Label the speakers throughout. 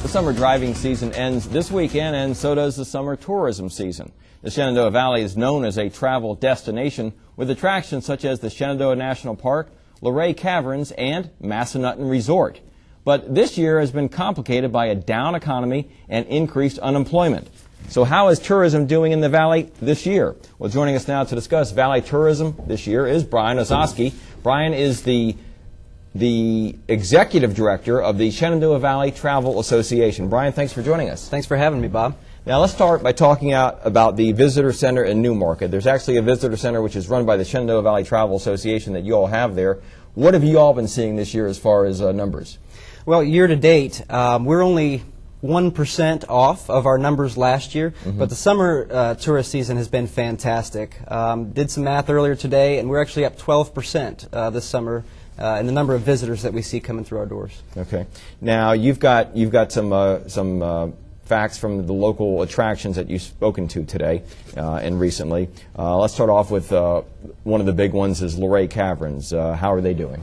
Speaker 1: summer driving season ends this weekend, and so does the summer tourism season. The Shenandoah Valley is known as a travel destination with attractions such as the Shenandoah National Park, Luray Caverns, and Massanutten Resort. But this year has been complicated by a down economy and increased unemployment. So how is tourism doing in the Valley this year? Well, joining us now to discuss Valley tourism this year is Brian Ozoski. Brian is the executive director of the Shenandoah Valley Travel Association. Brian, thanks for joining us.
Speaker 2: Thanks for having me, Bob.
Speaker 1: Now let's start by talking about the visitor center in Newmarket. There's actually a visitor center which is run by the Shenandoah Valley Travel Association that you all have there. What have you all been seeing this year as far as numbers?
Speaker 2: Well, year to date, we're only 1% off of our numbers last year, but the summer tourist season has been fantastic. Did some math earlier today, and we're actually up 12% this summer in the number of visitors that we see coming through our doors.
Speaker 1: Okay. Now you've got some facts from the local attractions that you've spoken to today and recently. Let's start off with one of the big ones is Luray Caverns. How are they doing?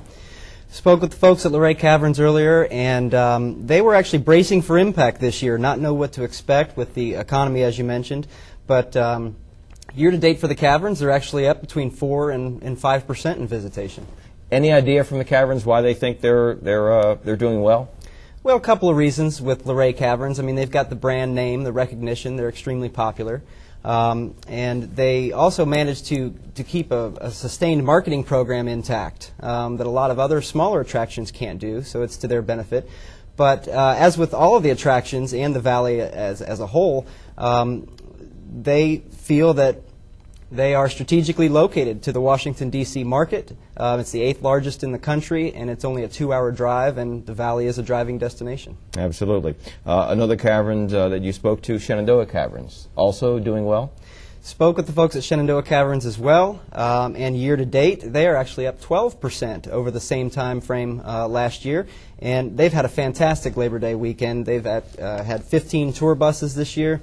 Speaker 2: Spoke with the folks at Luray Caverns earlier, and they were actually bracing for impact this year, not know what to expect with the economy, as you mentioned. But year to date for the caverns, they're actually up between 4 and 5% in visitation.
Speaker 1: Any idea from the caverns why they think they're doing well?
Speaker 2: Well, a couple of reasons with Luray Caverns. I mean, they've got the brand name, the recognition. They're extremely popular. And they also managed to keep a sustained marketing program intact that a lot of other smaller attractions can't do, so it's to their benefit. But as with all of the attractions and the Valley as a whole, they feel that they are strategically located to the Washington, D.C. market. It's the 8th largest in the country, and it's only a 2-hour drive, and the Valley is a driving destination.
Speaker 1: Absolutely. Another cavern that you spoke to, Shenandoah Caverns, also doing well?
Speaker 2: Spoke with the folks at Shenandoah Caverns as well, and year to date, they are actually up 12% over the same time frame last year, and they've had a fantastic Labor Day weekend. They've had 15 tour buses this year.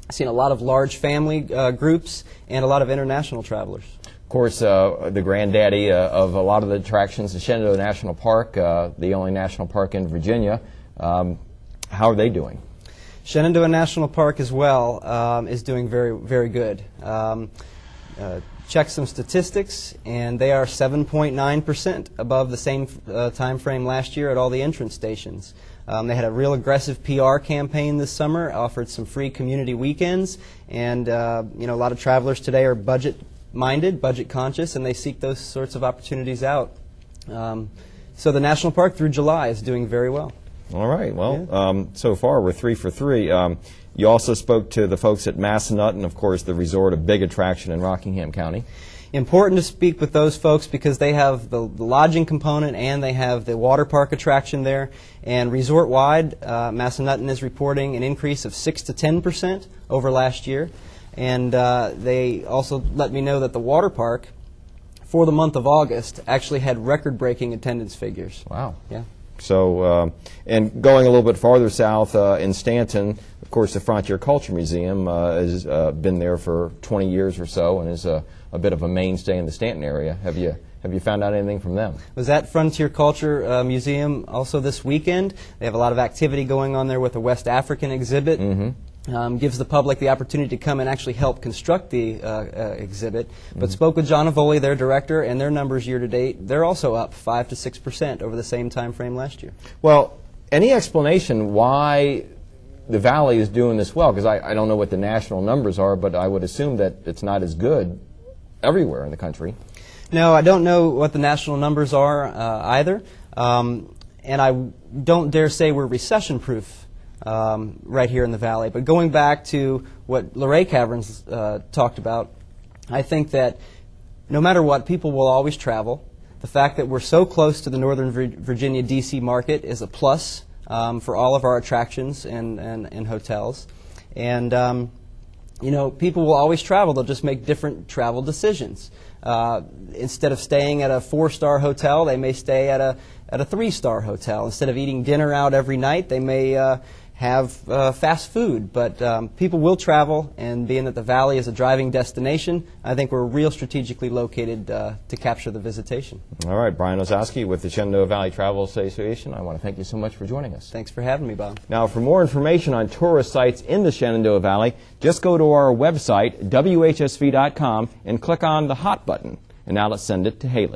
Speaker 2: Seen a lot of large family groups and a lot of international travelers.
Speaker 1: Of course, the granddaddy of a lot of the attractions, the Shenandoah National Park, the only national park in Virginia. How are they doing?
Speaker 2: Shenandoah National Park as well is doing very, very good. Checked some statistics, and they are 7.9% above the same time frame last year at all the entrance stations. They had a real aggressive PR campaign this summer, offered some free community weekends, and a lot of travelers today are budget-minded, budget-conscious, and they seek those sorts of opportunities out. So the National Park through July is doing very well.
Speaker 1: All right. Well, so far we're 3 for 3. You also spoke to the folks at Massanutten, of course, the resort, a big attraction in Rockingham County.
Speaker 2: Important to speak with those folks because they have the lodging component and they have the water park attraction there. And resort-wide, Massanutten is reporting an increase of 6 to 10% over last year. And they also let me know that the water park, for the month of August, actually had record-breaking attendance figures.
Speaker 1: Wow.
Speaker 2: Yeah.
Speaker 1: So, and going a little bit farther south in Stanton, of course, the Frontier Culture Museum has been there for 20 years or so and is a bit of a mainstay in the Stanton area. Have you found out anything from them?
Speaker 2: Was at Frontier Culture Museum also this weekend. They have a lot of activity going on there with a West African exhibit. Gives the public the opportunity to come and actually help construct the exhibit. But spoke with John Avoli, their director, and their numbers year to date, they're also up 5 to 6% over the same time frame last year.
Speaker 1: Well, any explanation why the Valley is doing this well? Because I don't know what the national numbers are, but I would assume that it's not as good everywhere in the country.
Speaker 2: No, I don't know what the national numbers are either, and I don't dare say we're recession-proof right here in the Valley. But going back to what Luray Caverns talked about, I think that no matter what, people will always travel. The fact that we're so close to the Northern Virginia, D.C. market is a plus for all of our attractions and hotels. And, people will always travel. They'll just make different travel decisions. Instead of staying at a 4-star hotel, they may stay at a 3-star hotel. Instead of eating dinner out every night, they may have fast food, but people will travel, and being that the Valley is a driving destination, I think we're real strategically located to capture the visitation.
Speaker 1: All right, Brian Ozowski with the Shenandoah Valley Travel Association. I want to thank you so much for joining us.
Speaker 2: Thanks for having me, Bob.
Speaker 1: Now, for more information on tourist sites in the Shenandoah Valley, just go to our website, WHSV.com, and click on the Hot button. And now let's send it to Haley.